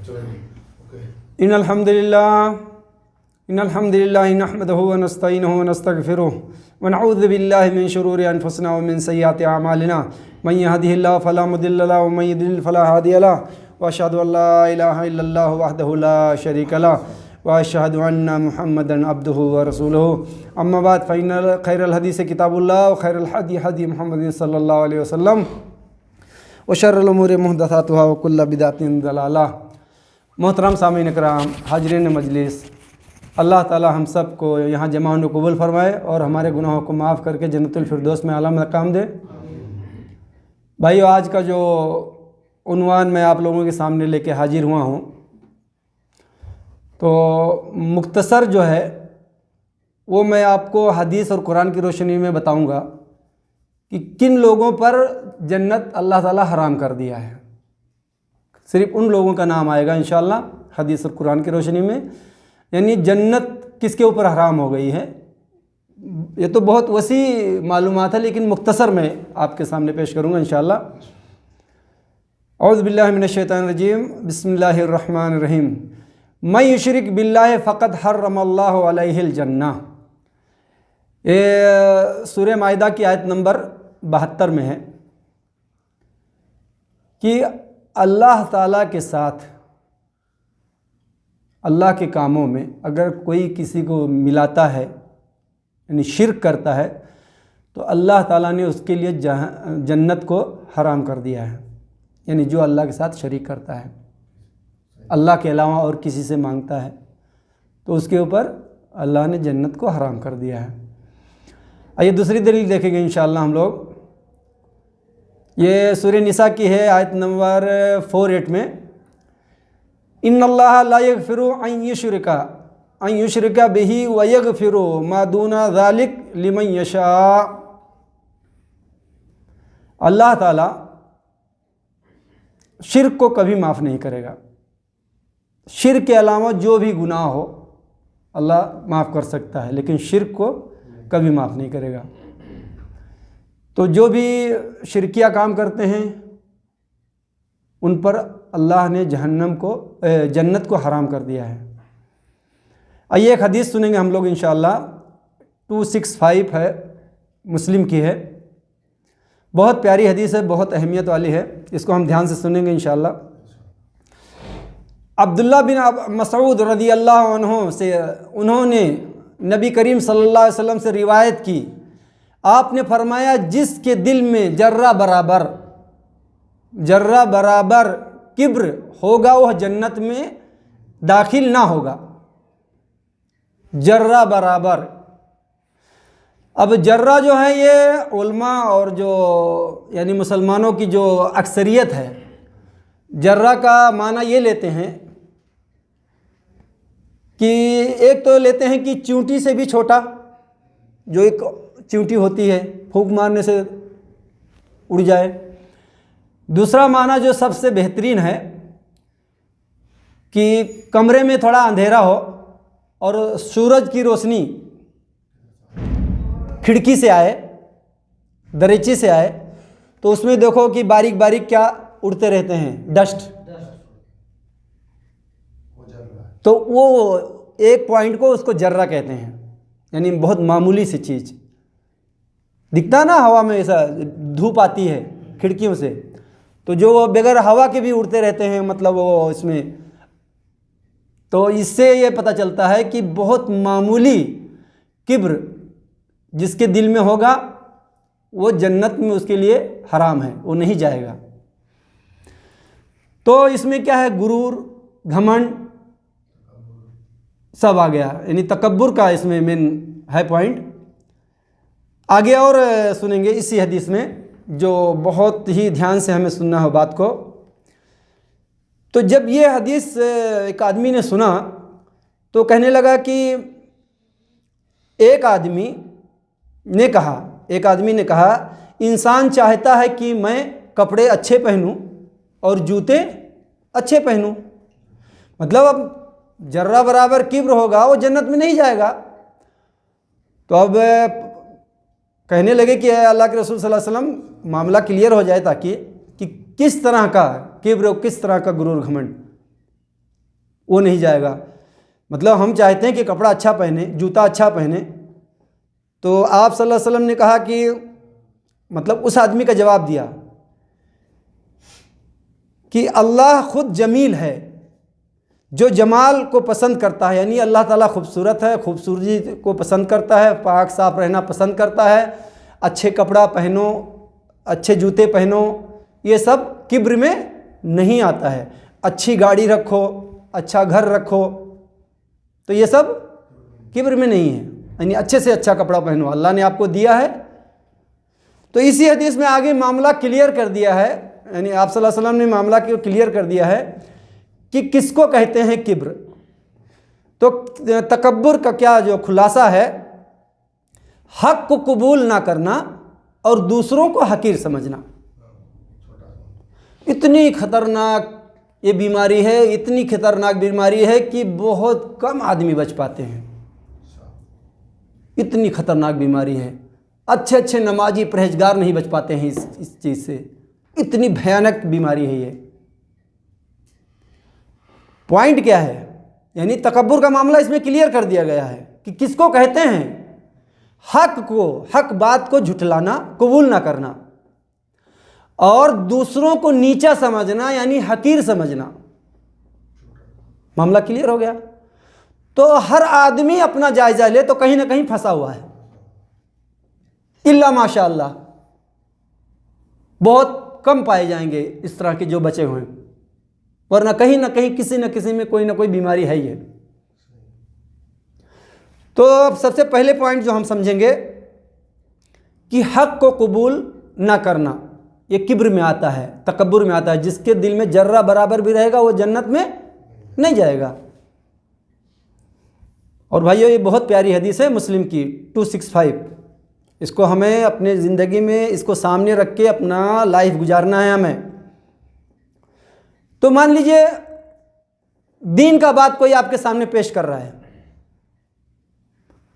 इन्नल हम्दुलिल्लाह नहमदुहु व नस्तईनुहु व नस्तगफिरुह व नऊज़ु बिल्लाहि मिन शुरूरि अनफुसिना व मिन सय्यिआति अमालिना मन यहदिहिल्लाहु फला मुदिल्ल लहु व मन युद्लिल फला हादिय लहु व अशहदु अल्ला इलाहा इल्लल्लाह वहदहु ला शरीका लहु व अशहदु अन्ना मुहम्मदन अब्दुहु व रसूलुहु अम्मा बाद फ़इन्न खैरल हदीस किताबुल्लाह व खैरल हदी हदी मुहम्मदिन सल्लल्लाहु अलैहि वसल्लम व शर्रुल उमूरि मुहदसातुहा व कुल्लु बिदअतिन दलाला। मोहतरम सामीन इकराम, हाज़रीन मजलिस, अल्लाह ताला हम सब को यहाँ जमा होने को कबूल फरमाए और हमारे गुनाहों को माफ़ करके जन्नतुल फिरदौस में आला मकाम दे। भाइयों, आज का जो उन्वान मैं आप लोगों के सामने लेके हाजिर हुआ हूँ, तो मुख्तसर जो है वो मैं आपको हदीस और कुरान की रोशनी में बताऊँगा कि किन लोगों पर जन्नत अल्लाह ताला हराम कर दिया है। सिर्फ उन लोगों का नाम आएगा इंशाअल्लाह हदीस और कुरान की रोशनी में, यानी जन्नत किसके ऊपर हराम हो गई है। ये तो बहुत वसी मालूमात है, लेकिन मुख्तसर मैं आपके सामने पेश करूँगा इंशाअल्लाह। औज़ु बिल्लाहि मिनश शैतानिर रजीम, बिस्मिल्लाहिर रहमानिर रहीम। मैं युशरिक बिल्लाहि फ़क़द हर्रमल्लाहु अलैहिल जन्नह। ये सूरह माइदा की आयत नंबर 72 में है कि अल्लाह ताला के साथ अल्लाह के कामों में अगर कोई किसी को मिलाता है, यानी शिर्क करता है, तो अल्लाह ताला ने उसके लिए जन्नत को हराम कर दिया है। यानी जो अल्लाह के साथ शरीक करता है, अल्लाह के अलावा और किसी से मांगता है, तो उसके ऊपर अल्लाह ने जन्नत को हराम कर दिया है। आइए दूसरी दलील देखेंगे इंशाअल्लाह हम लोग। ये सूरह निसा की है, आयत नंबर 48 में, इन्नल्लाह ला यगफिरु अन युशरिका बिही व यगफिरु मा दूना ज़ालिक लिमन यशा। अल्लाह ताला शिर्क को कभी माफ़ नहीं करेगा। शिर्क के अलावा जो भी गुनाह हो अल्लाह माफ़ कर सकता है, लेकिन शिर्क को कभी माफ़ नहीं करेगा। तो जो भी शिरकिया काम करते हैं उन पर अल्लाह ने जन्नत को हराम कर दिया है। आइए एक हदीस सुनेंगे हम लोग इंशाअल्लाह, 265 है, मुस्लिम की है। बहुत प्यारी हदीस है, बहुत अहमियत वाली है, इसको हम ध्यान से सुनेंगे इंशाअल्लाह। अब्दुल्ला बिन मसऊद रज़ी अल्लाह अन्हु से उन्होंने नबी करीम सल्लल्लाहु अलैहि वसल्लम से रिवायत की, आपने फरमाया जिसके दिल में जर्रा बराबर किब्र होगा वह जन्नत में दाखिल ना होगा। जर्रा बराबर, अब जर्रा जो है ये उलमा और जो यानी मुसलमानों की जो अक्सरियत है, जर्रा का माना ये लेते हैं कि एक तो लेते हैं कि चींटी से भी छोटा, जो एक चींटी होती है फूंक मारने से उड़ जाए। दूसरा माना जो सबसे बेहतरीन है कि कमरे में थोड़ा अंधेरा हो और सूरज की रोशनी खिड़की से आए, दरीचे से आए, तो उसमें देखो कि बारीक बारीक क्या उड़ते रहते हैं, डस्ट। तो वो एक पॉइंट को उसको जर्रा कहते हैं, यानी बहुत मामूली सी चीज़ दिखता ना, हवा में ऐसा धूप आती है खिड़कियों से, तो जो वो बगैर हवा के भी उड़ते रहते हैं, मतलब वो इसमें, तो इससे ये पता चलता है कि बहुत मामूली किब्र जिसके दिल में होगा वो जन्नत में उसके लिए हराम है, वो नहीं जाएगा। तो इसमें क्या है, गुरूर, घमंड सब आ गया, यानी तकब्बुर का इसमें मेन है पॉइंट। आगे और सुनेंगे इसी हदीस में, जो बहुत ही ध्यान से हमें सुनना हो बात को। तो जब ये हदीस एक आदमी ने सुना तो कहने लगा कि एक आदमी ने कहा इंसान चाहता है कि मैं कपड़े अच्छे पहनूं और जूते अच्छे पहनूं, मतलब अब जर्रा बराबर किब्र होगा वो जन्नत में नहीं जाएगा। तो अब कहने लगे कि अल्लाह के रसूल सल्लल्लाहु अलैहि वसल्लम मामला क्लियर हो जाए, ताकि कि किस तरह का किब्र, किस तरह का गुरूर घमंड। वो नहीं जाएगा। मतलब हम चाहते हैं कि कपड़ा अच्छा पहने, जूता अच्छा पहने, तो आप सल्लल्लाहु अलैहि वसल्लम ने कहा कि मतलब उस आदमी का जवाब दिया कि अल्लाह खुद जमील है, जो जमाल को पसंद करता है, यानी अल्लाह ताला खूबसूरत है, खूबसूरती को पसंद करता है, पाक साफ रहना पसंद करता है, अच्छे कपड़ा पहनो, अच्छे जूते पहनो, ये सब किब्र में नहीं आता है। अच्छी गाड़ी रखो, अच्छा घर रखो, तो ये सब किब्र में नहीं है, यानी अच्छे से अच्छा कपड़ा पहनो, अल्लाह ने आपको दिया है। तो इसी हदीस में आगे मामला क्लियर कर दिया है, यानी आप सल्लल्लाहु अलैहि वसल्लम ने मामला को क्लियर कर दिया है कि किसको कहते हैं किब्र। तो तकब्बुर का क्या जो खुलासा है, हक को कबूल ना करना और दूसरों को हकीर समझना। इतनी खतरनाक ये बीमारी है, इतनी खतरनाक बीमारी है कि बहुत कम आदमी बच पाते हैं। इतनी खतरनाक बीमारी है, अच्छे अच्छे नमाजी परहेजगार नहीं बच पाते हैं इस चीज़ से। इतनी भयानक बीमारी है ये। पॉइंट क्या है, यानी तकब्बुर का मामला इसमें क्लियर कर दिया गया है कि किसको कहते हैं, हक को, हक बात को झुठलाना, कबूल ना करना, और दूसरों को नीचा समझना यानी हकीर समझना। मामला क्लियर हो गया। तो हर आदमी अपना जायजा ले तो कहीं ना कहीं फंसा हुआ है, इल्ला माशाअल्लाह बहुत कम पाए जाएंगे इस तरह के जो बचे हुए हैं, वरना कहीं ना कहीं किसी न किसी में कोई ना कोई बीमारी है ही है। तो अब सबसे पहले पॉइंट जो हम समझेंगे कि हक को कबूल ना करना, ये किब्र में आता है, तकब्बुर में आता है। जिसके दिल में जर्रा बराबर भी रहेगा वो जन्नत में नहीं जाएगा। और भाइयों, ये बहुत प्यारी हदीस है मुस्लिम की 265। इसको हमें अपने ज़िंदगी में इसको सामने रख के अपना लाइफ गुजारना है हमें। तो मान लीजिए दीन का बात कोई आपके सामने पेश कर रहा है,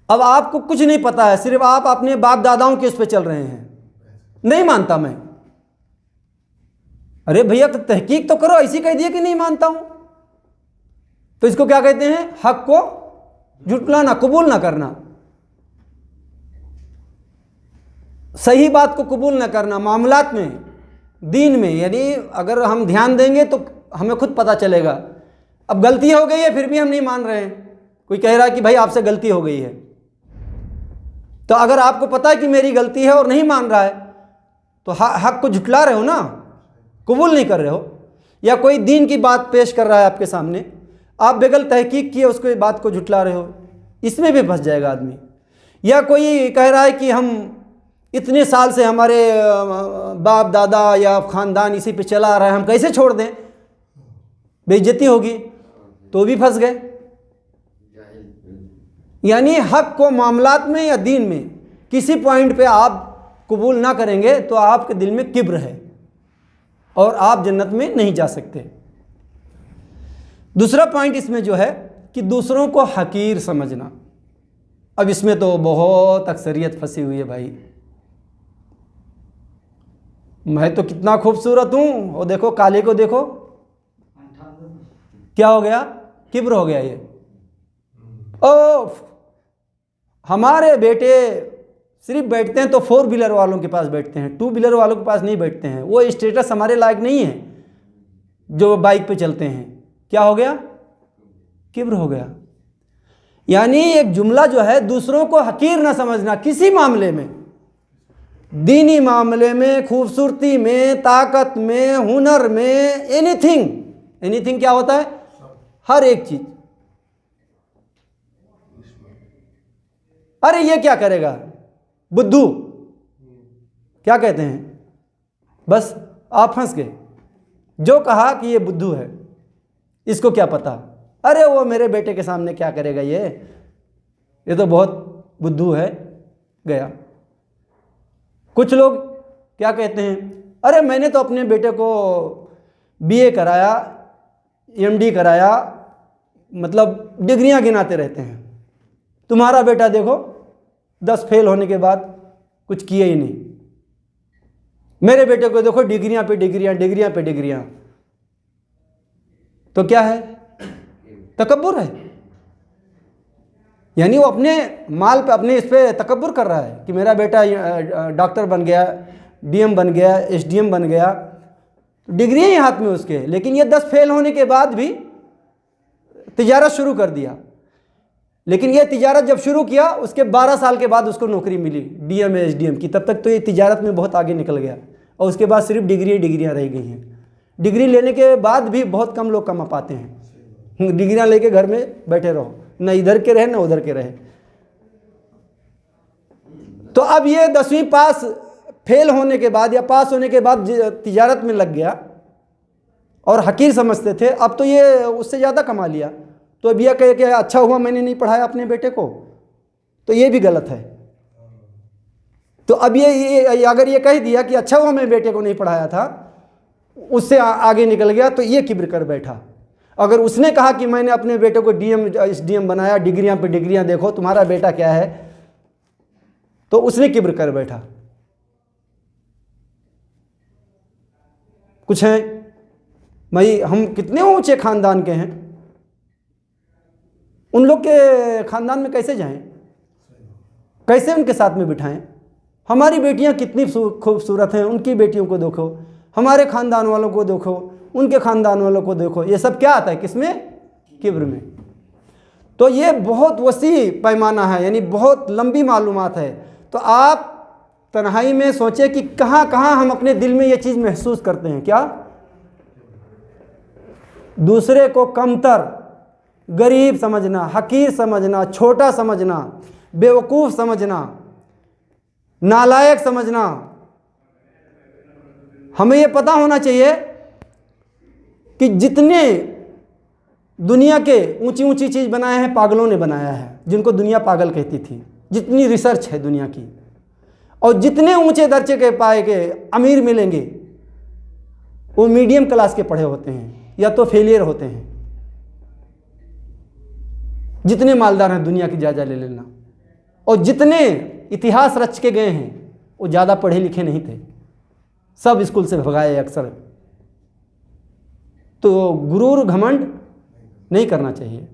अब आपको कुछ नहीं पता है, सिर्फ आप अपने बाप दादाओं के उस पर चल रहे हैं, नहीं मानता मैं। अरे भैया तो तहकीक तो करो, ऐसी कह दिया कि नहीं मानता हूं, तो इसको क्या कहते हैं, हक को झुटलाना, कबूल ना करना, सही बात को कबूल ना करना मामलात में, दीन में। यानी अगर हम ध्यान देंगे तो हमें खुद पता चलेगा। अब गलती हो गई है फिर भी हम नहीं मान रहे हैं, कोई कह रहा है कि भाई आपसे गलती हो गई है, तो अगर आपको पता है कि मेरी गलती है और नहीं मान रहा है तो हक को झुटला रहे हो ना, कबूल नहीं कर रहे हो। या कोई दीन की बात पेश कर रहा है आपके सामने, आप बगैर तहकीक किए उसको बात को झुटला रहे हो, इसमें भी फंस जाएगा आदमी। या कोई कह रहा है कि हम इतने साल से हमारे बाप दादा या ख़ानदान इसी पे चला आ रहा है, हम कैसे छोड़ दें, बेइज्जती होगी, तो भी फंस गए। यानी हक को मामलात में या दीन में किसी पॉइंट पे आप कबूल ना करेंगे तो आपके दिल में किब्र है और आप जन्नत में नहीं जा सकते। दूसरा पॉइंट इसमें जो है कि दूसरों को हकीर समझना। अब इसमें तो बहुत अक्सरियत फंसी हुई है भाई। मैं तो कितना खूबसूरत हूँ, और देखो काले को देखो, क्या हो गया, किब्र हो गया ये। ओ हमारे बेटे सिर्फ बैठते हैं तो 4 व्हीलर वालों के पास बैठते हैं, 2 व्हीलर वालों के पास नहीं बैठते हैं, वो स्टेटस हमारे लायक नहीं है जो बाइक पे चलते हैं। क्या हो गया, किब्र हो गया। यानी एक जुमला जो है, दूसरों को हकीर ना समझना किसी मामले में, दीनी मामले में, खूबसूरती में, ताकत में, हुनर में, एनीथिंग। एनीथिंग क्या होता है, हर एक चीज। अरे ये क्या करेगा, बुद्धू, क्या कहते हैं, बस आप फंस गए। जो कहा कि ये बुद्धू है, इसको क्या पता, अरे वो मेरे बेटे के सामने क्या करेगा, ये तो बहुत बुद्धू है, गया। कुछ लोग क्या कहते हैं, अरे मैंने तो अपने बेटे को बीए कराया, एमडी कराया, मतलब डिग्रियां गिनाते रहते हैं। तुम्हारा बेटा देखो 10 फेल होने के बाद कुछ किया ही नहीं। मेरे बेटे को देखो डिग्रियां पे डिग्रियां, डिग्रियां पे डिग्रियां। तो क्या है, तकब्बुर है। यानी वो अपने माल पे, अपने इस पे तकब्बुर कर रहा है कि मेरा बेटा डॉक्टर बन गया, डीएम बन गया, एसडीएम बन गया, डिग्री ही हाथ में उसके, लेकिन ये 10 फेल होने के बाद भी तिजारत शुरू कर दिया। लेकिन ये तिजारत जब शुरू किया उसके 12 साल के बाद उसको नौकरी मिली डीएम एसडीएम की। तब तक तो ये तिजारत में बहुत आगे निकल गया और उसके बाद सिर्फ डिग्रियाँ रह गई हैं। डिग्री लेने के बाद भी बहुत कम लोग कमा पाते हैं। डिग्रियाँ लेके घर में बैठे रहो, न इधर के रहे न उधर के रहे। तो अब ये 10वीं पास फेल होने के बाद या पास होने के बाद तिजारत में लग गया और हकीर समझते थे, अब तो ये उससे ज़्यादा कमा लिया। तो अब यह कहे कि अच्छा हुआ मैंने नहीं पढ़ाया अपने बेटे को, तो ये भी गलत है। तो अब ये अगर ये कह दिया कि अच्छा हुआ मैं बेटे को नहीं पढ़ाया था, उससे आगे निकल गया, तो ये किब्र कर बैठा। अगर उसने कहा कि मैंने अपने बेटे को डीएम एसडीएम बनाया, डिग्रियां पे डिग्रियां, देखो तुम्हारा बेटा क्या है, तो उसने किब्र कर बैठा। कुछ हैं भाई, हम कितने ऊंचे खानदान के हैं, उन लोग के खानदान में कैसे जाएं, कैसे उनके साथ में बिठाएं। हमारी बेटियां कितनी खूबसूरत हैं, उनकी बेटियों को देखो, हमारे खानदान वालों को देखो, उनके खानदान वालों को देखो। ये सब क्या आता है, किसमें? किब्र में। तो ये बहुत वसी पैमाना है, यानी बहुत लंबी मालूमात है। तो आप तन्हाई में सोचें कि कहाँ कहाँ हम अपने दिल में ये चीज़ महसूस करते हैं। क्या? दूसरे को कमतर, गरीब समझना, हकीर समझना, छोटा समझना, बेवकूफ़ समझना, नालायक समझना। हमें ये पता होना चाहिए कि जितने दुनिया के ऊंची ऊंची चीज़ बनाए हैं पागलों ने बनाया है, जिनको दुनिया पागल कहती थी। जितनी रिसर्च है दुनिया की, और जितने ऊंचे दर्जे के पाए के अमीर मिलेंगे वो मीडियम क्लास के पढ़े होते हैं या तो फेलियर होते हैं। जितने मालदार हैं दुनिया की जायजा ले लेना, और जितने इतिहास रच के गए हैं वो ज़्यादा पढ़े लिखे नहीं थे, सब स्कूल से भगाए अक्सर। तो गुरूर घमंड नहीं करना चाहिए,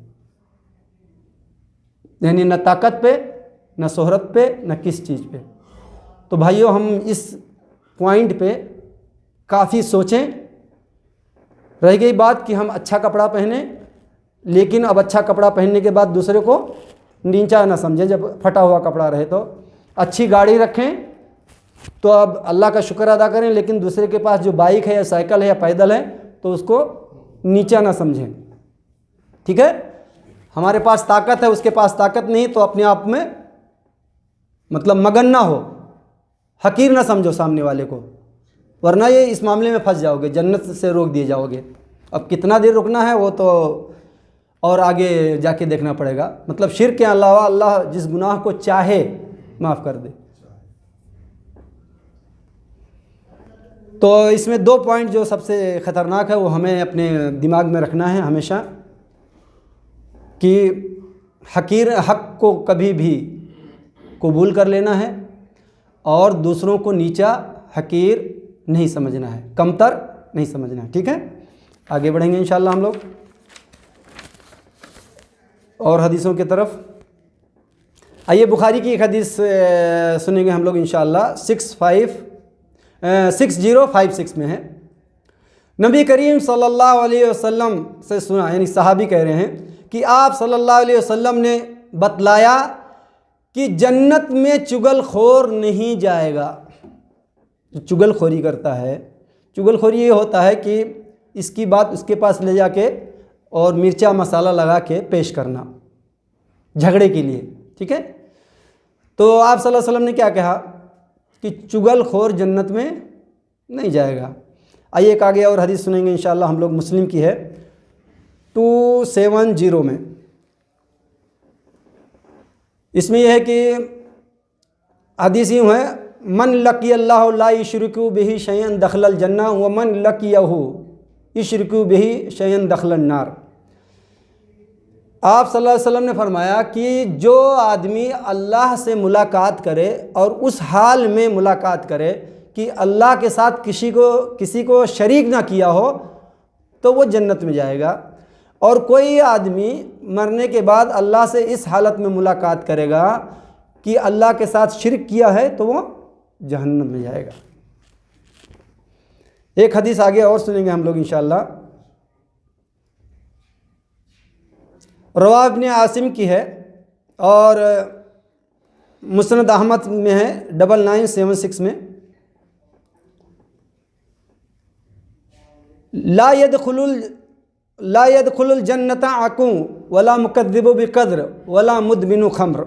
यानी न ताकत पे, न शोहरत पे, न किस चीज़ पे। तो भाइयों, हम इस पॉइंट पे काफ़ी सोचें। रह गई बात कि हम अच्छा कपड़ा पहने, लेकिन अब अच्छा कपड़ा पहनने के बाद दूसरे को नीचा ना समझें। जब फटा हुआ कपड़ा रहे तो अच्छी गाड़ी रखें, तो अब अल्लाह का शुक्र अदा करें, लेकिन दूसरे के पास जो बाइक है या साइकिल है या पैदल है तो उसको नीचा ना समझें। ठीक है? हमारे पास ताकत है, उसके पास ताकत नहीं, तो अपने आप में मतलब मगन ना हो, हकीर ना समझो सामने वाले को, वरना ये इस मामले में फंस जाओगे, जन्नत से रोक दिए जाओगे। अब कितना देर रुकना है वो तो और आगे जाके देखना पड़ेगा। मतलब शिर्क के अलावा अल्लाह जिस गुनाह को चाहे माफ़ कर दे। तो इसमें 2 पॉइंट जो सबसे ख़तरनाक है वो हमें अपने दिमाग में रखना है हमेशा, कि हकीर हक़ को कभी भी कबूल कर लेना है और दूसरों को नीचा हकीर नहीं समझना है, कमतर नहीं समझना है। ठीक है? आगे बढ़ेंगे इंशाअल्लाह हम लोग और हदीसों की तरफ। आइए बुखारी की एक हदीस सुनेंगे हम लोग इंशाअल्लाह। 6056 में है। नबी करीम सल्लल्लाहु अलैहि वसल्लम से सुना, यानी सहाबी कह रहे हैं कि आप सल्लल्लाहु अलैहि वसल्लम ने बतलाया कि जन्नत में चुगलखोर नहीं जाएगा। जो चुगलखोरी करता है, चुगलखोरी ये होता है कि इसकी बात उसके पास ले जाके और मिर्चा मसाला लगा के पेश करना झगड़े के लिए। ठीक है? तो आप सल्लल्लाहु अलैहि वसल्लम ने क्या कहा कि चुगलखोर जन्नत में नहीं जाएगा। आइए एक आगे और हदीस सुनेंगे इंशाअल्लाह हम लोग, मुस्लिम की है 270 में। इसमें यह है कि हदीस यूँ है, मन लकी अल्लाह ला युशरिकु बिही शयअन दखलल जन्ना व मन लकियहु युशरिकु बिही शयअन दखलन नार। आप सल्लल्लाहु अलैहि वसल्लम ने फरमाया कि जो आदमी अल्लाह से मुलाकात करे और उस हाल में मुलाकात करे कि अल्लाह के साथ किसी को शरीक ना किया हो, तो वो जन्नत में जाएगा। और कोई आदमी मरने के बाद अल्लाह से इस हालत में मुलाकात करेगा कि अल्लाह के साथ शिर्क किया है तो वो जहन्नम में जाएगा। एक हदीस आगे और सुनेंगे हम लोग इंशाअल्लाह। रवा इब्न आसिम की है और मुस्नद अहमद में है 9976 में। ला यदखुलुल जन्नत आकू वला मुकद्दिबु बिक़द्र वला मुदमिनु खम्र।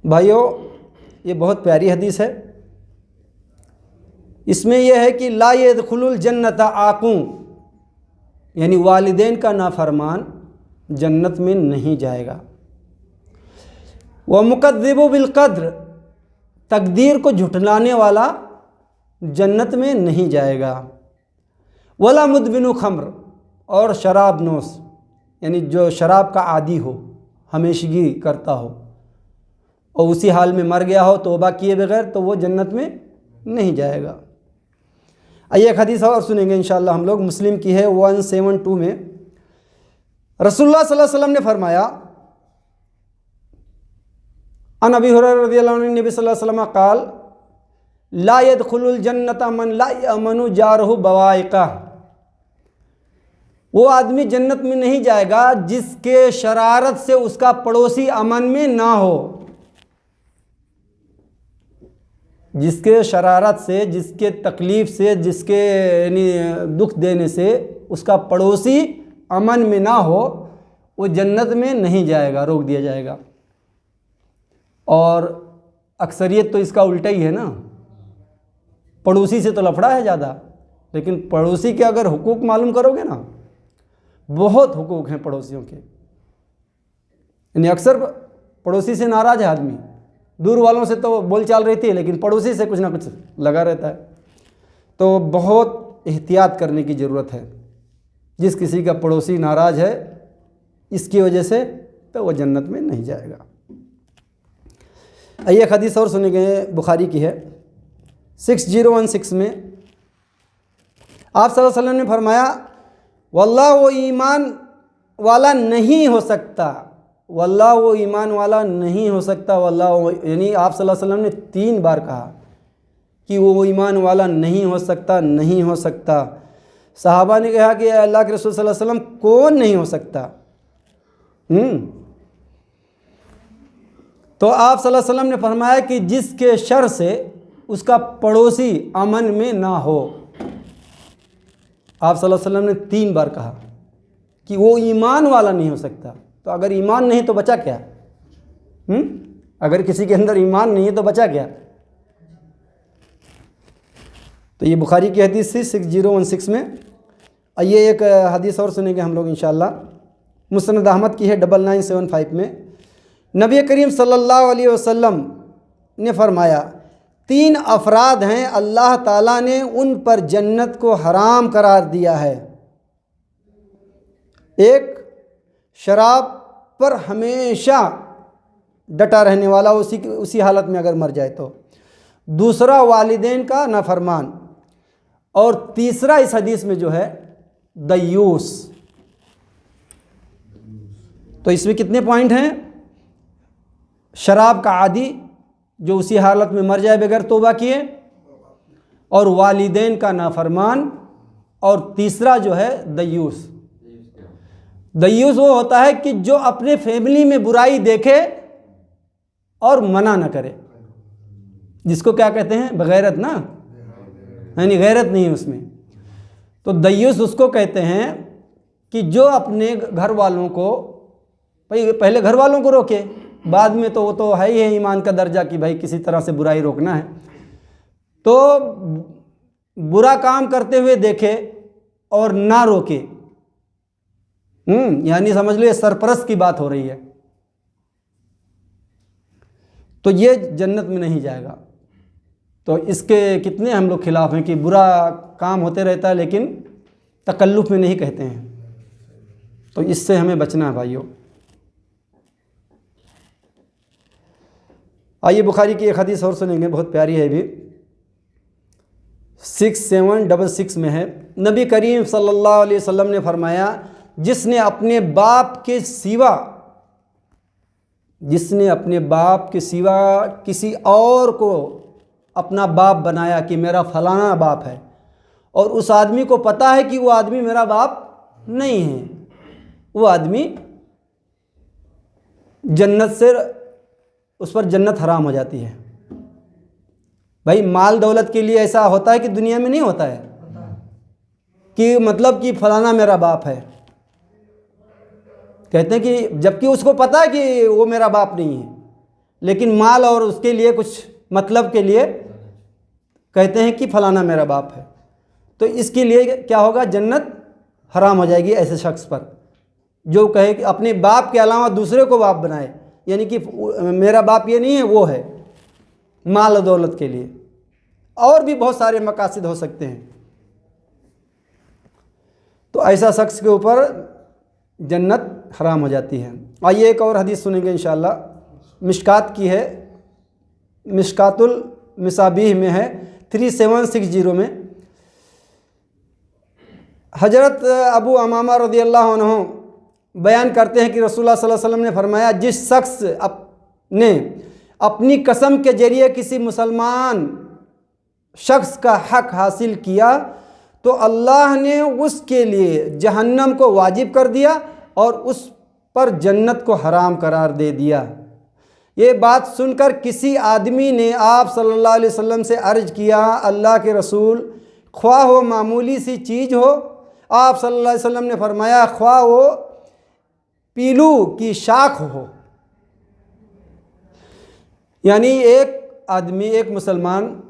भाइयों, ये बहुत प्यारी हदीस है। इसमें यह है कि ला यदखुलुल जन्नत आकू, यानी वालिदैन का नाफरमान जन्नत में नहीं जाएगा। व मुकद्दिबु बिलक़द्र, तकदीर को झुठलाने वाला जन्नत में नहीं जाएगा। वला मुदमिनु खम्र, और शराब नोश, यानी जो शराब का आदी हो, हमेशगी करता हो और उसी हाल में मर गया हो तौबा किए बगैर, तो वो जन्नत में नहीं जाएगा। आइए एक हदीस और सुनेंगे इंशाअल्लाह हम लोग। मुस्लिम की है 172 में। रसूलुल्लाह सल्लल्लाहु अलैहि वसल्लम ने फरमाया, अन अबी हुरैरा रज़ियल्लाहु अन्हु नबी सल्लल्लाहु अलैहि वसल्लम क़ाल ला यदखुलुल जन्नत मन ला यअमनु जारहु बवाइक़ा। वो आदमी जन्नत में नहीं जाएगा जिसके शरारत से उसका पड़ोसी अमन में ना हो। जिसके शरारत से, जिसके तकलीफ़ से, जिसके यानी दुख देने से उसका पड़ोसी अमन में ना हो, वो जन्नत में नहीं जाएगा, रोक दिया जाएगा। और अक्सरियत तो इसका उल्टा ही है ना। पड़ोसी से तो लफड़ा है ज़्यादा, लेकिन पड़ोसी के अगर हुकूक मालूम करोगे ना, बहुत हुकूक हैं पड़ोसियों के। यानी अक्सर पड़ोसी से नाराज़ है आदमी, दूर वालों से तो बोलचाल रहती है, लेकिन पड़ोसी से कुछ ना कुछ लगा रहता है। तो बहुत एहतियात करने की ज़रूरत है। जिस किसी का पड़ोसी नाराज़ है इसकी वजह से, तो वह जन्नत में नहीं जाएगा। आइए एक हदीस और सुनेंगे, बुखारी की है 6016 में। आप सल्लल्लाहु अलैहि वसल्लम ने फरमाया, वल्लाह वो ईमान वाला नहीं हो सकता, वल्लाह वो ईमान वाला नहीं हो सकता। वल्लाह यानी आप सल्लल्लाहु अलैहि वसल्लम ने 3 बार कहा कि वो ईमान वाला नहीं हो सकता, नहीं हो सकता। सहाबा ने कहा कि अल्लाह के रसूल सल्लल्लाहु अलैहि वसल्लम कौन नहीं हो सकता? तो आप सल्लल्लाहु अलैहि वसल्लम ने फरमाया कि जिसके शर से उसका पड़ोसी अमन में ना हो। आप सल्लल्लाहु अलैहि वसल्लम ने 3 बार कहा कि वो ईमान वाला नहीं हो सकता। तो अगर ईमान नहीं तो बचा क्या? अगर किसी के अंदर ईमान नहीं है तो बचा क्या? तो ये बुखारी की हदीस थी 6016 में। आइए एक हदीस और सुनेंगे हम लोग इंशाअल्लाह। मुस्नद अहमद की है 9975 में। नबी करीम सल्लल्लाहु अलैहि वसल्लम ने फरमाया, 3 अफराद हैं अल्लाह ताला ने उन पर जन्नत को हराम करार दिया है। एक, शराब पर हमेशा डटा रहने वाला, उसी हालत में अगर मर जाए तो। दूसरा, वालिदैन का नाफरमान। और तीसरा इस हदीस में जो है दयूस। तो इसमें कितने पॉइंट हैं? शराब का आदी जो उसी हालत में मर जाए बगैर तौबा किए, और वालिदैन का नाफरमान, और तीसरा जो है दयूस। दयूस वो होता है कि जो अपने फैमिली में बुराई देखे और मना न करे, जिसको क्या कहते हैं? बगैरत ना, यानी गैरत नहीं उसमें। तो दयूस उसको कहते हैं कि जो अपने घर वालों को, भाई पहले घर वालों को रोके, बाद में तो वो तो है ही है ईमान का दर्जा कि भाई किसी तरह से बुराई रोकना है। तो बुरा काम करते हुए देखे और ना रोके, यानी समझ लो ये सरपरस्त की बात हो रही है, तो ये जन्नत में नहीं जाएगा। तो इसके कितने हम लोग खिलाफ हैं कि बुरा काम होते रहता है लेकिन तकल्लुफ में नहीं कहते हैं। तो इससे हमें बचना है भाइयों। आइए बुखारी की एक हदीस और सुनेंगे, बहुत प्यारी है भी, 6766 में है। नबी करीम सल्लल्लाहु अलैहि वसल्लम ने फरमाया, जिसने अपने बाप के सिवा किसी और को अपना बाप बनाया कि मेरा फलाना बाप है, और उस आदमी को पता है कि वो आदमी मेरा बाप नहीं है, वो आदमी जन्नत से, उस पर जन्नत हराम हो जाती है। भाई माल दौलत के लिए ऐसा होता है कि दुनिया में नहीं होता है कि मतलब कि फलाना मेरा बाप है, कहते हैं कि जबकि उसको पता है कि वो मेरा बाप नहीं है, लेकिन माल और उसके लिए कुछ मतलब के लिए कहते हैं कि फलाना मेरा बाप है। तो इसके लिए क्या होगा, जन्नत हराम हो जाएगी ऐसे शख्स पर जो कहे कि अपने बाप के अलावा दूसरे को बाप बनाए, यानी कि मेरा बाप ये नहीं है, वो है, माल और दौलत के लिए। और भी बहुत सारे मकासद हो सकते हैं। तो ऐसा शख्स के ऊपर जन्नत हराम हो जाती है। आइए एक और हदीस सुनेंगे इंशाअल्लाह, मिशकात की है, मिशकातुल मिसाबीह में है 3760 में। हजरत अबू अमामा रज़ियल्लाहु अन्हु बयान करते हैं कि रसूलुल्लाह सल्लल्लाहु अलैहि वसल्लम ने फरमाया, जिस शख्स ने अपनी कसम के जरिए किसी मुसलमान शख्स का हक हासिल किया तो अल्लाह ने उसके लिए जहन्नम को वाजिब कर दिया और उस पर जन्नत को हराम करार दे दिया। ये बात सुनकर किसी आदमी ने आप सल्लल्लाहु अलैहि वसल्लम से अर्ज किया, अल्लाह के रसूल, ख्वाह वो मामूली सी चीज़ हो। आप सल्लल्लाहु अलैहि वसल्लम ने फरमाया, ख्वाह वो पीलू की शाख हो। यानी एक आदमी, एक मुसलमान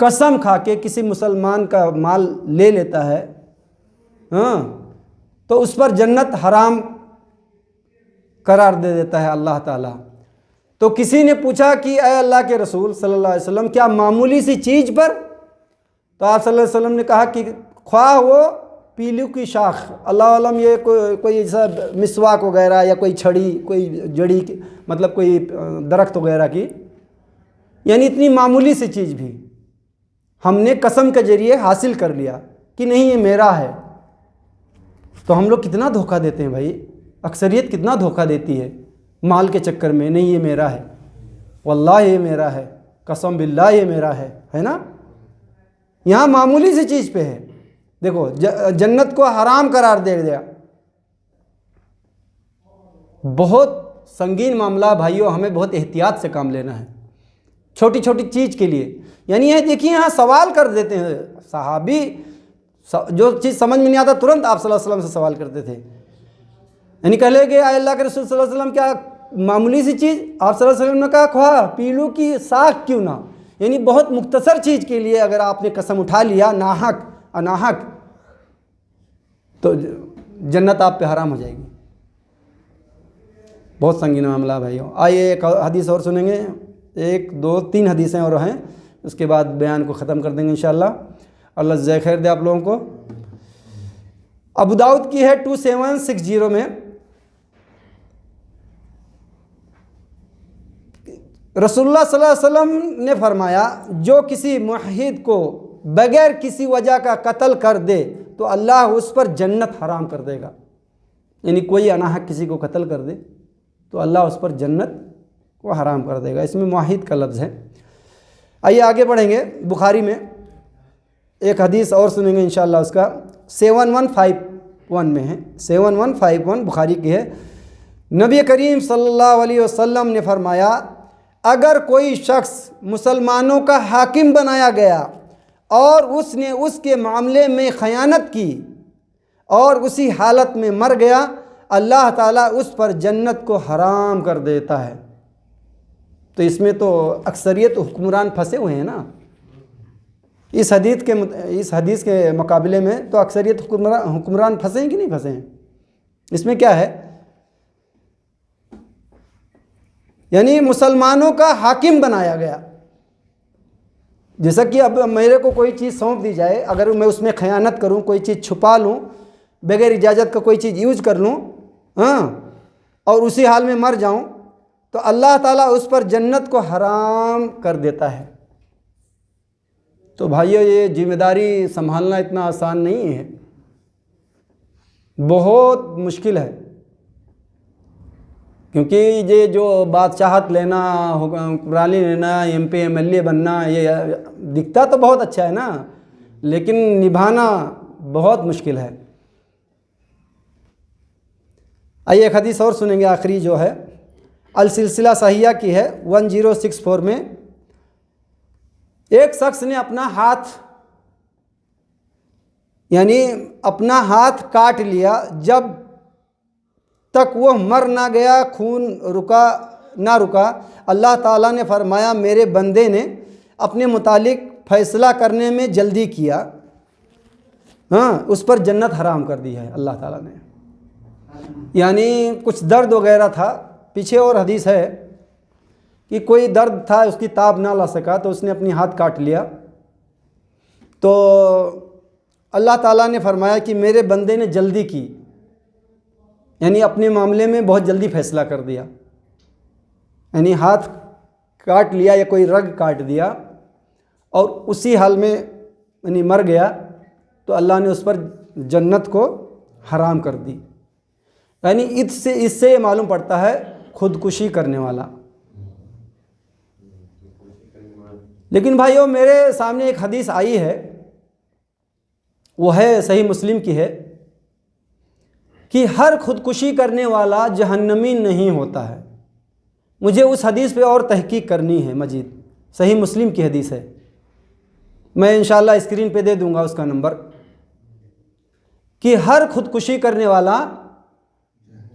कसम खा के किसी मुसलमान का माल ले लेता है, हाँ, तो उस पर जन्नत हराम करार दे देता है अल्लाह ताला। तो किसी ने पूछा कि अय अल्लाह के रसूल सल्लल्लाहु अलैहि वसल्लम, क्या मामूली सी चीज़ पर? तो आप सल्लल्लाहु अलैहि वसल्लम ने कहा कि ख्वाह वो पीलू की शाख, अल्लाह अलम ये कोई ऐसा मिसवाक वगैरह या कोई छड़ी, कोई जड़ी, मतलब कोई दरख्त वगैरह की, यानी इतनी मामूली सी चीज़ भी हमने कसम के जरिए हासिल कर लिया कि नहीं ये मेरा है। तो हम लोग कितना धोखा देते हैं भाई, अक्सरियत कितना धोखा देती है माल के चक्कर में, नहीं ये मेरा है, वल्लाह ये मेरा है, कसम बिल्लाह ये मेरा है ना। यहाँ मामूली सी चीज़ पे है, देखो जन्नत को हराम करार दे दिया। बहुत संगीन मामला भाइयों, हमें बहुत एहतियात से काम लेना है छोटी छोटी चीज़ के लिए। यानी ये देखिए यहाँ सवाल कर देते हैं सहाबी, जो चीज़ समझ में नहीं आता तुरंत आप सल्लल्लाहु अलैहि वसल्लम से सवाल करते थे। यानी कह ले कि अल्लाह के रसूल सल्लल्लाहु अलैहि वसल्लम, क्या मामूली सी चीज़? आप सल्लल्लाहु अलैहि वसल्लम ने कहा ख्वाह पीलू की साख क्यों ना, यानी बहुत मुख्तसर चीज़ के लिए अगर आपने कसम उठा लिया नाहक अनाहक, तो जन्नत आप पे हराम हो जाएगी। बहुत संगीन मामला भाइयों। आइए एक हदीस और सुनेंगे, 1 2 3 हदीसें और हैं, उसके बाद बयान को ख़त्म कर देंगे इंशाअल्लाह। अल्लाह जज़ाए खैर दे आप लोगों को। अबू दाऊद की है 2760 में, रसूलुल्लाह सल्लल्लाहु अलैहि वसल्लम ने फरमाया, जो किसी मुवहिद को बगैर किसी वजह का कत्ल कर दे तो अल्लाह उस पर जन्नत हराम कर देगा। यानी कोई अनाहक किसी को कत्ल कर दे तो अल्लाह उस पर जन्नत को हराम कर देगा। इसमें मुवहिद का लफ्ज़ है। आइए आगे बढ़ेंगे। बुखारी में एक हदीस और सुनेंगे इंशाअल्लाह, उसका 7151 में है, 7151 बुखारी की है। नबी करीम सल्लल्लाहु अलैहि वसल्लम ने फरमाया, अगर कोई शख्स मुसलमानों का हाकिम बनाया गया और उसने उसके मामले में खयानत की और उसी हालत में मर गया, अल्लाह ताला उस पर जन्नत को हराम कर देता है। तो इसमें तो अक्सरियत हुक्मरान फंसे हुए हैं ना। इस हदीस के मुकाबले में तो अक्सरियत हुक्मरान फंसे हैं कि नहीं फंसे हैं? इसमें क्या है, यानी मुसलमानों का हाकिम बनाया गया। जैसा कि अब मेरे को कोई चीज़ सौंप दी जाए, अगर मैं उसमें खयानत करूं, कोई चीज़ छुपा लूं, बगैर इजाज़त का कोई चीज़ यूज कर लूं, हाँ, और उसी हाल में मर जाऊं, तो अल्लाह ताला उस पर जन्नत को हराम कर देता है। तो भाइयों, ये जिम्मेदारी संभालना इतना आसान नहीं है। बहुत मुश्किल है, क्योंकि ये जो बादशाहत लेना, हुक्मरानी लेना, MP MLA बनना, ये दिखता तो बहुत अच्छा है ना, लेकिन निभाना बहुत मुश्किल है। आइए एक हदीस और सुनेंगे, आखिरी जो है अल सिलसिला सहिया की है 1064 में। एक शख्स ने अपना हाथ, यानी अपना हाथ काट लिया, जब तक वह मर ना गया, खून ना रुका। अल्लाह ताला ने फरमाया, मेरे बंदे ने अपने मुतालिक फैसला करने में जल्दी किया, हाँ, उस पर जन्नत हराम कर दी है अल्लाह ताला ने। यानी कुछ दर्द वगैरह था, पीछे और हदीस है कि कोई दर्द था, उसकी ताब ना ला सका तो उसने अपनी हाथ काट लिया, तो अल्लाह ताला ने फरमाया कि मेरे बंदे ने जल्दी की, यानी अपने मामले में बहुत जल्दी फैसला कर दिया। यानी हाथ काट लिया या कोई रग काट दिया और उसी हाल में यानी मर गया, तो अल्लाह ने उस पर जन्नत को हराम कर दी। यानी इससे ये मालूम पड़ता है खुदकुशी करने वाला। लेकिन भाइयों, मेरे सामने एक हदीस आई है, वो है सही मुस्लिम की है, कि हर खुदकुशी करने वाला जहन्नमी नहीं होता है। मुझे उस हदीस पे और तहकीक करनी है मजीद, सही मुस्लिम की हदीस है, मैं इंशाअल्लाह स्क्रीन पे दे दूंगा उसका नंबर, कि हर खुदकुशी करने वाला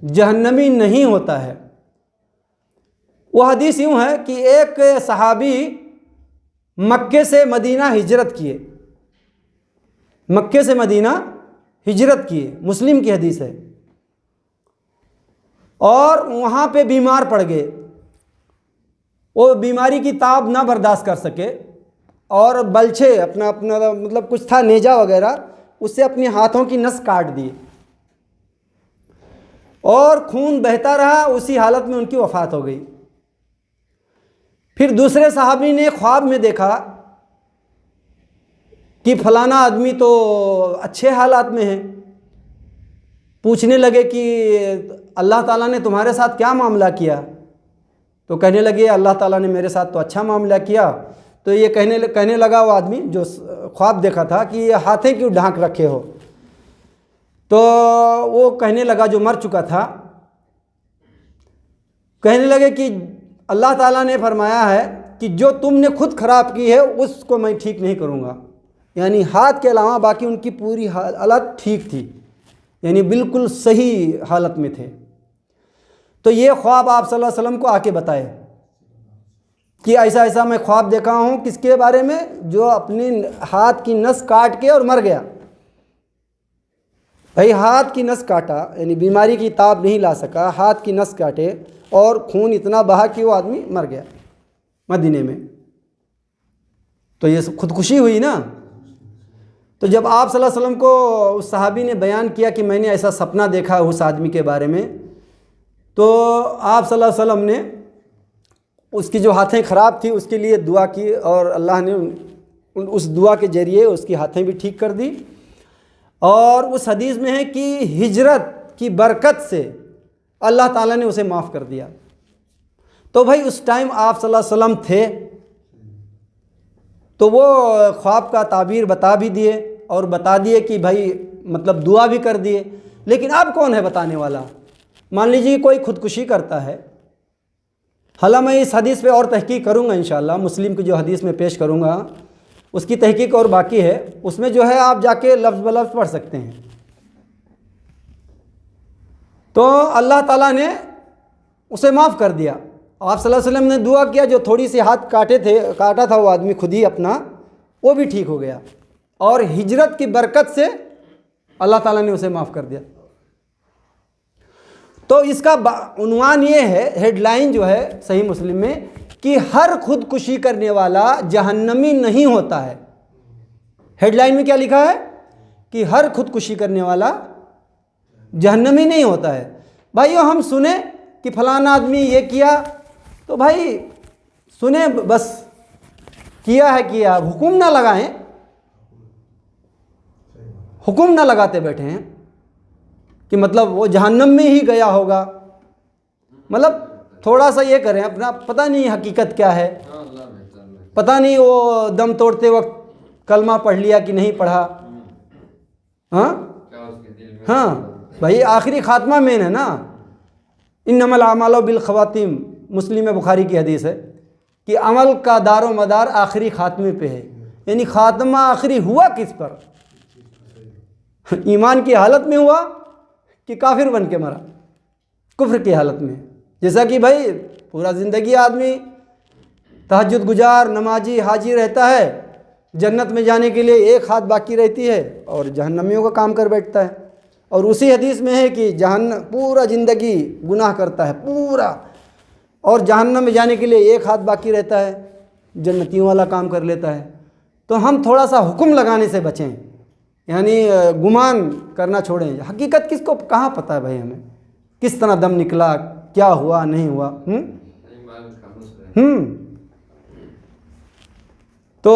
जहन्नमी नहीं होता है। वह हदीस यूँ है कि एक सहाबी मक्के से मदीना हिजरत किए, मक्के से मदीना हिजरत किए, मुस्लिम की हदीस है, और वहाँ पे बीमार पड़ गए। वो बीमारी की ताब ना बर्दाश्त कर सके और बलछे अपना मतलब कुछ था नेजा वगैरह, उससे अपने हाथों की नस काट दिए और खून बहता रहा, उसी हालत में उनकी वफ़ात हो गई। फिर दूसरे साहबी ने ख्वाब में देखा कि फलाना आदमी तो अच्छे हालात में है। पूछने लगे कि अल्लाह ताला ने तुम्हारे साथ क्या मामला किया? तो कहने लगे अल्लाह ताला ने मेरे साथ तो अच्छा मामला किया। तो ये कहने लगा वो आदमी जो ख्वाब देखा था कि ये हाथें क्यों ढांक रखे हो? तो वो कहने लगा जो मर चुका था, कहने लगे कि अल्लाह ताला ने फरमाया है कि जो तुमने खुद ख़राब की है उसको मैं ठीक नहीं करूँगा। यानी हाथ के अलावा बाकी उनकी पूरी हालत ठीक थी, यानी बिल्कुल सही हालत में थे। तो ये ख्वाब आप सल्लल्लाहु अलैहि वसल्लम को आके बताए कि ऐसा ऐसा मैं ख्वाब देखा हूँ, किसके बारे में? जो अपने हाथ की नस काट के और मर गया। भाई हाथ की नस काटा, यानी बीमारी की ताब नहीं ला सका, हाथ की नस काटे और खून इतना बहा कि वो आदमी मर गया मदीने में। तो ये खुदकुशी हुई ना। तो जब आप सल्लल्लाहु अलैहि वसल्लम को उस सहाबी ने बयान किया कि मैंने ऐसा सपना देखा उस आदमी के बारे में, तो आप सल्लल्लाहु अलैहि वसल्लम ने उसकी जो हाथें ख़राब थी उसके लिए दुआ की और अल्लाह ने उस दुआ के ज़रिए उसकी हाथें भी ठीक कर दी। और उस हदीस में है कि हिजरत की बरकत से अल्लाह ताला ने उसे माफ़ कर दिया। तो भाई उस टाइम आप सल्लल्लाहु अलैहि वसल्लम थे, तो वो ख्वाब का ताबीर बता भी दिए और बता दिए कि भाई मतलब दुआ भी कर दिए। लेकिन अब कौन है बताने वाला? मान लीजिए कोई खुदकुशी करता है, हालांकि मैं इस हदीस पे और तहकीक करूँगा इंशाअल्लाह, मुस्लिम की जो हदीस में पेश करूँगा उसकी तहकीक और बाकी है, उसमें जो है आप जाके लफ्ज़ ब लफ्ज़ पढ़ सकते हैं। तो अल्लाह ताला ने उसे माफ़ कर दिया। आप सल्लल्लाहु अलैहि वसल्लम ने दुआ किया, जो थोड़ी सी हाथ काटा था वो आदमी खुद ही अपना, वो भी ठीक हो गया और हिजरत की बरकत से अल्लाह ताला ने उसे माफ़ कर दिया। तो इसका उन्वान ये है, हेडलाइन जो है सही मुस्लिम में, कि हर खुदकुशी करने वाला जहन्नमी नहीं होता है। हेडलाइन में क्या लिखा है? कि हर खुदकुशी करने वाला जहन्नमी नहीं होता है। भाइयों हम सुने कि फलाना आदमी ये किया, तो भाई सुने बस, किया है किया, हुक्म ना लगाएं, हुक्म ना लगाते बैठे हैं। कि मतलब वो जहन्नम में ही गया होगा। मतलब थोड़ा सा ये करें अपना, पता नहीं हकीकत क्या है, पता नहीं वो दम तोड़ते वक्त कलमा पढ़ लिया कि नहीं पढ़ा। हाँ हाँ भाई, आखिरी खात्मा मेन है ना। इन्नमल आमालु बिल खवातीम, मुस्लिम बुखारी की हदीस है कि अमल का दारो मदार आखिरी खात्मे पे है। यानी खात्मा आखिरी हुआ किस पर? ईमान की हालत में हुआ कि काफिर बन के मरा, कुफ्र की हालत में। जैसा कि भाई पूरा ज़िंदगी आदमी तहज्जुद गुजार, नमाजी, हाजी रहता है, जन्नत में जाने के लिए एक हाथ बाकी रहती है और जहन्नमियों का काम कर बैठता है। और उसी हदीस में है कि जहन्नम पूरा ज़िंदगी गुनाह करता है पूरा, और जहन्नम में जाने के लिए एक हाथ बाकी रहता है, जन्नतियों वाला काम कर लेता है। तो हम थोड़ा सा हुक्म लगाने से बचें, यानी गुमान करना छोड़ें। हकीकत किसको कहाँ पता है भाई, हमें किस तरह दम निकला, क्या हुआ नहीं हुआ। तो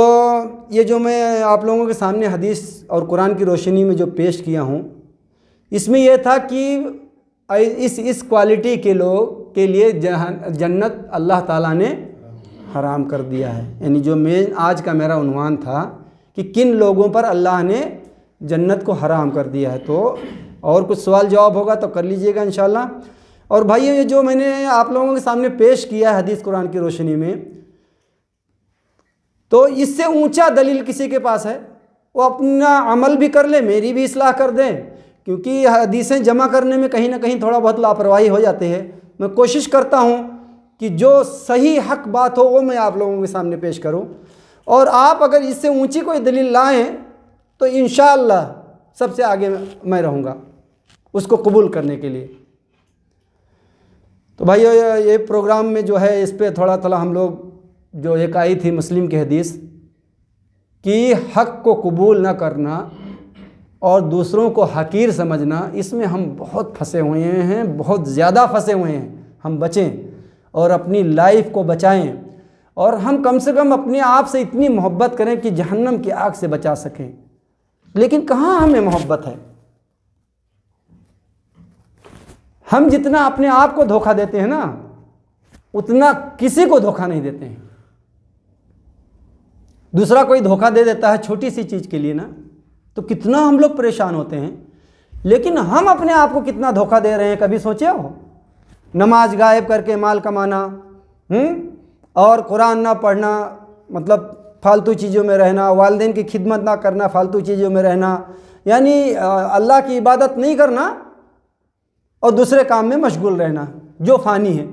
ये जो मैं आप लोगों के सामने हदीस और कुरान की रोशनी में जो पेश किया हूँ, इसमें यह था कि इस क्वालिटी के लोग के लिए जन्नत अल्लाह ताला ने हराम कर दिया है। यानी जो मेन आज का मेरा उन्वान था कि किन लोगों पर अल्लाह ने जन्नत को हराम कर दिया है। तो और कुछ सवाल जवाब होगा तो कर लीजिएगा इंशाल्लाह। और भाई ये जो मैंने आप लोगों के सामने पेश किया है हदीस कुरान की रोशनी में, तो इससे ऊंचा दलील किसी के पास है वो अपना अमल भी कर ले, मेरी भी इस्लाह कर दें, क्योंकि हदीसें जमा करने में कहीं ना कहीं थोड़ा बहुत लापरवाही हो जाती है। मैं कोशिश करता हूँ कि जो सही हक बात हो वो मैं आप लोगों के सामने पेश करूँ, और आप अगर इससे ऊंची कोई दलील लाएं तो इंशाअल्लाह सबसे आगे मैं रहूँगा उसको कबूल करने के लिए। तो भाई ये प्रोग्राम में जो है इस पर थोड़ा हम लोग जो एक आई थी मुस्लिम की हदीस कि हक़ को कबूल न करना और दूसरों को हकीर समझना, इसमें हम बहुत फंसे हुए हैं, बहुत ज़्यादा फंसे हुए हैं। हम बचें और अपनी लाइफ को बचाएं, और हम कम से कम अपने आप से इतनी मोहब्बत करें कि जहन्नम की आग से बचा सकें। लेकिन कहाँ हमें मोहब्बत है? हम जितना अपने आप को धोखा देते हैं ना, उतना किसी को धोखा नहीं देते हैं। दूसरा कोई धोखा दे देता है छोटी सी चीज़ के लिए ना, तो कितना हम लोग परेशान होते हैं। लेकिन हम अपने आप को कितना धोखा दे रहे हैं, कभी सोचे हो? नमाज गायब करके माल कमाना, और कुरान ना पढ़ना, मतलब फालतू चीज़ों में रहना, वालिदैन की खिदमत ना करना, फालतू चीज़ों में रहना, यानी अल्लाह की इबादत नहीं करना और दूसरे काम में मशगूल रहना जो फ़ानी है।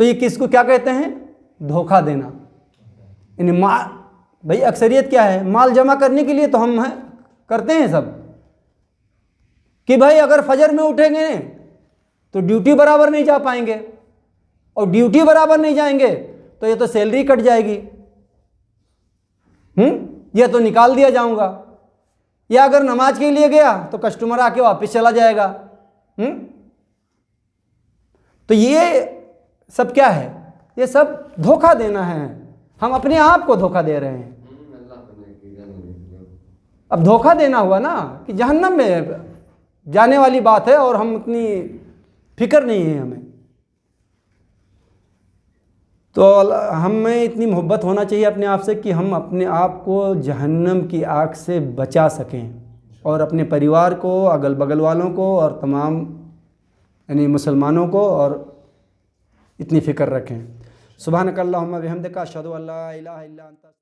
तो ये किसको क्या कहते हैं? धोखा देना। यानी भाई अक्सरियत क्या है? माल जमा करने के लिए तो हम करते हैं सब कि भाई अगर फजर में उठेंगे तो ड्यूटी बराबर नहीं जा पाएंगे, और ड्यूटी बराबर नहीं जाएंगे तो ये तो सैलरी कट जाएगी, ये तो निकाल दिया जाऊंगा, या अगर नमाज के लिए गया तो कस्टमर आके वापस चला जाएगा। तो ये सब क्या है? ये सब धोखा देना है। हम अपने आप को धोखा दे रहे हैं। अब धोखा देना हुआ ना कि जहन्नम में जाने वाली बात है और हम उतनी फिक्र नहीं है हमें। तो हमें इतनी मोहब्बत होना चाहिए अपने आप से कि हम अपने आप को जहन्नम की आग से बचा सकें, और अपने परिवार को, अगल बगल वालों को और तमाम यानी मुसलमानों को और इतनी फ़िक्र रखें। सुब्हानकल्लाहुम्मा बिहम्दिका अशहदु अल्ला इलाहा इल्ला अंता।